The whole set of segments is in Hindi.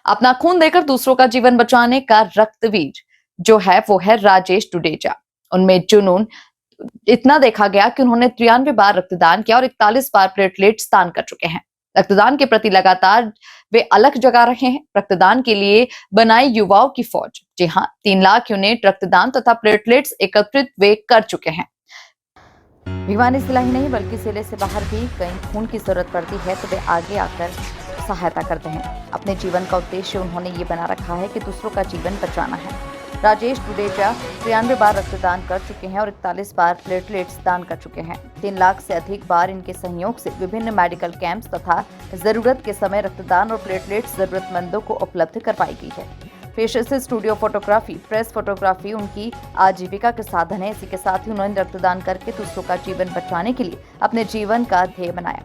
अपना खून देकर दूसरों का जीवन बचाने का रक्तवीर जो है वो है राजेश टुडेजा। उनमें जुनून इतना देखा गया कि उन्होंने 93 बार रक्तदान किया और 41 बार प्लेटलेट्स दान कर चुके हैं। रक्तदान के प्रति लगातार वे अलग जगा रहे हैं। रक्तदान के लिए बनाई युवाओं की फौज। जी हाँ, 3 लाख यूनिट रक्तदान तथा प्लेटलेट्स एकत्रित वे कर चुके हैं। भिवानी जिला ही नहीं बल्कि जिले से बाहर भी कहीं खून की जरूरत पड़ती है तो वे आगे आकर सहायता करते हैं। अपने जीवन का उद्देश्य उन्होंने ये बना रखा है कि दूसरों का जीवन बचाना है। राजेश टुडेजा 93 बार रक्तदान कर चुके हैं और 41 बार प्लेटलेट्स दान कर चुके हैं। 3 लाख से अधिक बार इनके सहयोग से विभिन्न मेडिकल कैंप्स तथा जरूरत के समय रक्तदान और प्लेटलेट्स जरूरतमंदों को उपलब्ध करवाई गई है। पेशे से स्टूडियो फोटोग्राफी, प्रेस फोटोग्राफी उनकी आजीविका के साधन है। इसी के साथ ही उन्होंने रक्तदान करके दूसरों का जीवन बचाने के लिए अपने जीवन का ध्येय बनाया।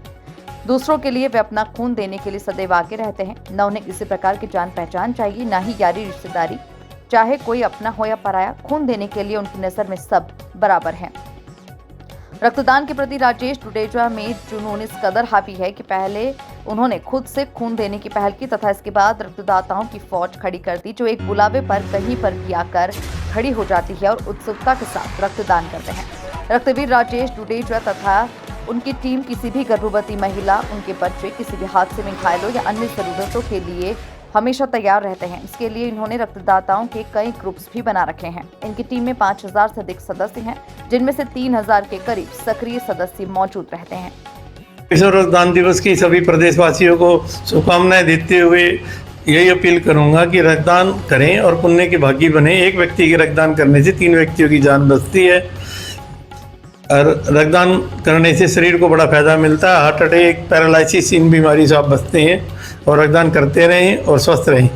दूसरों के लिए वे अपना खून देने के लिए सदैव आगे रहते हैं। न उन्हें किसी प्रकार की जान पहचान चाहिए, न ही यारी रिश्तेदारी, चाहे कोई अपना हो या पराया। खून देने के लिए उनकी नजर में सब बराबर हैं। रक्तदान के प्रति राजेश टुडेजा में जुनून इस कदर हावी है कि पहले उन्होंने खुद से खून देने की पहल की तथा इसके बाद रक्तदाताओं की फौज खड़ी कर दी जो एक बुलावे पर कहीं पर भी आकर खड़ी हो जाती है और उत्सुकता के साथ रक्तदान करते हैं। रक्तवीर राजेश टुडेजा तथा उनकी टीम किसी भी गर्भवती महिला, उनके बच्चे, किसी भी हादसे में घायल हो या अन्य जरूरतों के लिए हमेशा तैयार रहते हैं। इसके लिए इन्होंने रक्तदाताओं के कई ग्रुप्स भी बना रखे हैं। इनकी टीम में 5000 से अधिक सदस्य हैं, जिनमें से 3000 के करीब सक्रिय सदस्य मौजूद रहते हैं। विश्व रक्तदान दिवस की सभी प्रदेशवासियों को शुभकामनाएं देते हुए यही अपील करूंगा कि रक्तदान करें और पुण्य के भागी बने। एक व्यक्ति के रक्तदान करने से 3 व्यक्तियों की जान बचती है और रक्तदान करने से शरीर को बड़ा फायदा मिलता है। हार्ट अटैक, पैरालिसिस, इन बीमारी से आप बचते हैं और रक्तदान करते रहें और स्वस्थ रहें।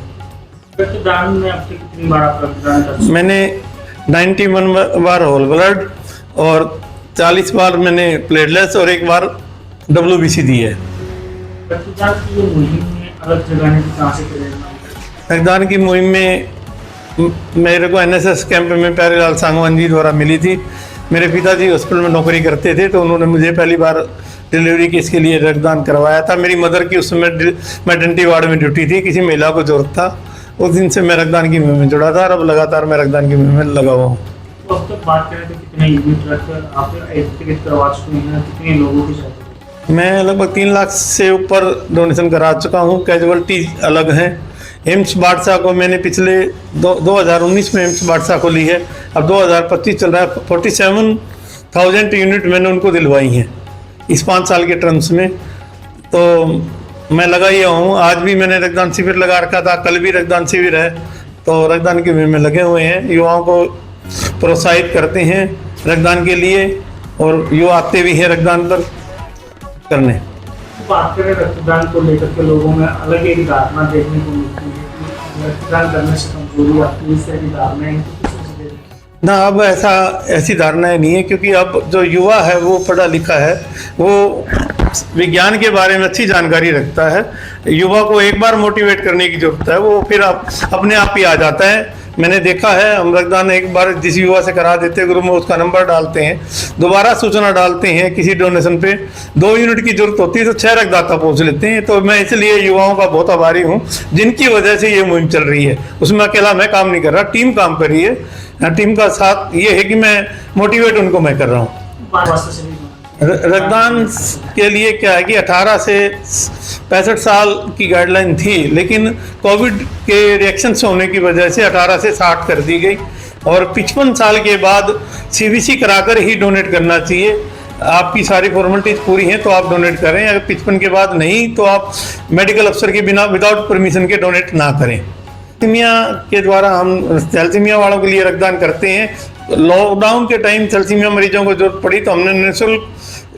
रक्तदान में आपने कितनी बार आप रक्तदान करते हैं? मैंने 91 बार होल ब्लड और 40 बार मैंने प्लेटलेट्स और 1 बार WBC दी है। रक्तदान की ये मुहिम में अलग जगाने की कहाँ से प्रेरणा? रक्तदान की मुहिम में मेरे को NSS कैंप में प्यारेलाल सांगवान जी द्वारा मिली थी। मेरे पिताजी हॉस्पिटल में नौकरी करते थे तो उन्होंने मुझे पहली बार डिलीवरी केस के लिए रक्तदान करवाया था। मेरी मदर की उस समय मैटर्निटी वार्ड में ड्यूटी थी, किसी महिला को जरूरत था। उस दिन से मैं रक्तदान की मुहिम में जुड़ा था और अब लगातार मैं रक्तदान की मुहिम में लगा हुआ हूँ। तो अब तक बात करें तो कितने यूनिट रक्त आप एकत्रित करवा चुके हैं, कितने लोगों की साथ? मैं लगभग 3 लाख से ऊपर डोनेशन करा चुका हूँ। कैजुअलिटी अलग हैं। एम्स बादशाह को मैंने पिछले 2019 में एम्स बादशाह को ली है। अब 2025 चल रहा है। 47,000 यूनिट मैंने उनको दिलवाई हैं इस 5 साल के टर्म्स में। तो मैं लगा ही हूँ। आज भी मैंने रक्तदान शिविर लगा रखा था, कल भी रक्तदान शिविर है। तो रक्तदान के में लगे हुए हैं, युवाओं को प्रोत्साहित करते हैं रक्तदान के लिए और युवा आते भी हैं रक्तदान पर करने। बात करें रक्तदान को लेकर के लोगों में अलग एक धारणा देखने को मिलती है कि रक्तदान करने से कमजोरी आती है, इस तरह की धारणाएं ना। अब ऐसी धारणाएं नहीं है क्योंकि अब जो युवा है वो पढ़ा लिखा है, वो विज्ञान के बारे में अच्छी जानकारी रखता है। युवा को एक बार मोटिवेट करने की जरूरत है, वो फिर अपने आप ही आ जाता है। मैंने देखा है, हम रक्तदान एक बार जिस युवा से करा देते हैं ग्रुप में उसका नंबर डालते हैं, दोबारा सूचना डालते हैं किसी डोनेशन पे 2 यूनिट की जरूरत होती है तो 6 रक्तदाता पहुँच लेते हैं। तो मैं इसलिए युवाओं का बहुत आभारी हूँ जिनकी वजह से ये मुहिम चल रही है। उसमें अकेला मैं काम नहीं कर रहा, टीम काम कर रही है। टीम का साथ ये है कि मैं मोटिवेट उनको मैं कर रहा हूँ। रक्तदान के लिए क्या है कि 18 से 65 साल की गाइडलाइन थी, लेकिन कोविड के रिएक्शंस होने की वजह से 18 से 60 कर दी गई और 55 साल के बाद CBC कराकर ही डोनेट करना चाहिए। आपकी सारी फॉर्मेलिटीज पूरी हैं तो आप डोनेट करें। अगर 55 के बाद नहीं तो आप मेडिकल अफसर के बिना विदाउट परमिशन के डोनेट ना करें। थैलेसीमिया के द्वारा हम थैलेसीमिया वालों के लिए रक्तदान करते हैं। लॉकडाउन के टाइम थैलेसीमिया मरीजों को जरूरत पड़ी तो हमने निःशुल्क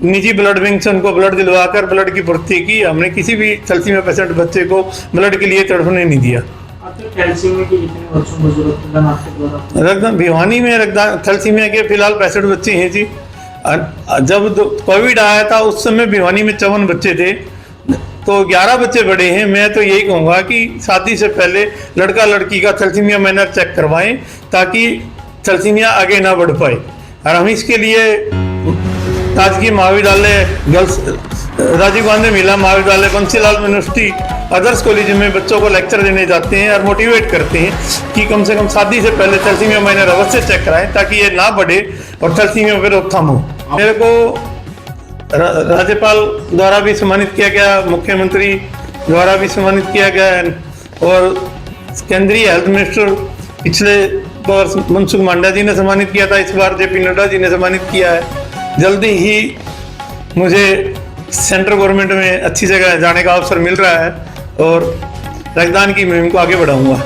निजी ब्लड बैंक से उनको ब्लड दिलवाकर ब्लड की पूर्ति की। हमने किसी भी थैलेसीमिया पेशेंट बच्चे को ब्लड के लिए तड़पने नहीं दिया। रक्तदान भिवानी में रक्तदान थैलेसीमिया के फिलहाल 65 बच्चे हैं जी। जब कोविड आया था उस समय भिवानी में 54 बच्चे थे तो 11 बच्चे बड़े हैं। मैं तो यही कहूँगा कि शादी से पहले लड़का लड़की का थैलेसीमिया मैनर चेक करवाएं ताकि थैलेसीमिया आगे ना बढ़ पाए। और हम इसके लिए राजकीय महाविद्यालय गर्ल्स राजीव गांधी महिला महाविद्यालय बंसीलाल यूनिवर्सिटी अदर्स कॉलेज में बच्चों को लेक्चर देने जाते हैं और मोटिवेट करते हैं कि कम से कम शादी से पहले थैलेसीमिया माइनर अवश्य चेक कराएं ताकि ये ना बढ़े और थैलेसीमिया पर रोकथाम हो। मेरे को राज्यपाल द्वारा भी सम्मानित किया गया, मुख्यमंत्री द्वारा भी सम्मानित किया गया है और केंद्रीय हेल्थ मिनिस्टर पिछले बार मनसुख मांडा जी ने सम्मानित किया था, इस बार जेपी नड्डा जी ने सम्मानित किया है। जल्दी ही मुझे सेंट्रल गवर्नमेंट में अच्छी जगह जाने का अवसर मिल रहा है और रक्तदान की मुहिम को आगे बढ़ाऊंगा।